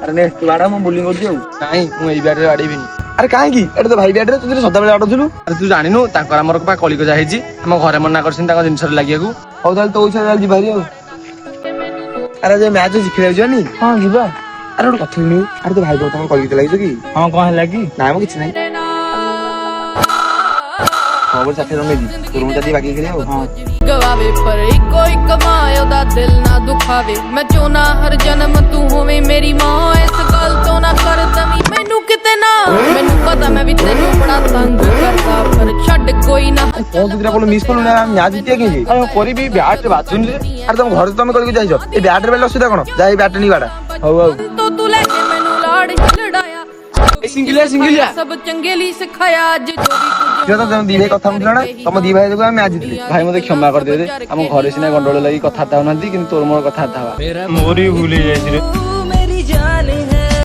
अरे नेक्स्ट बाड़ा मैं बोलिंग करती हूँ नहीं मु एई बैट रे बाड़ेबिनी। अरे काहेकी एटा तो भाई बैट रे तू सदाबेले आडुथुलु अरे तू जानिनु तांकर हमर पा कलिक जा हेजी हम घरे मना करछिन तांकर जिंस रे लागियाकू। हौ ताल तो ओइसा जाल जी भाई अरे जे मैच जिखिला जनी हां जीवा अरे गोटे कथा नु अरे तो भाई को तम कलिक लागिछ की हां कोन हला की ना मो किछ नहीं खबर साथे रमे दी तोर मु जदी बाकी खेले हां गवावे पर इको एक मायो दा दिल ना दुखावे मैं चोना हर जन्म तू होवे मेरी मां इस गल तो ना कर तमी मैनू किते ना मैनू पता मैं भी तेनू बड़ा तंग करता पर छड़ कोई ना कौन तुरा बोलो मिस कोन ना मैच जिते के जी अरे कोरी भी बैट बाथरूम रे अरे तुम घर तमे कलिक जाइछ ए बैट रे बेल सुदा कोन जाई बैट नहीं बाड़ा हौ हौ तो तू लेके मैनू लाड़ लड़ाया सिंगलिया सब चंगेली सिखाया आज जो भी कियो तो तुम दी भाई कथा मुतला ना तुम दी भाई देखो मैच जितले भाई मते क्षमा कर दे रे हम घरे सिना गंडोळ लागि कथा ताउ नथि किंतु तोर मोर कथा तावा मोरी भूली जाई रे।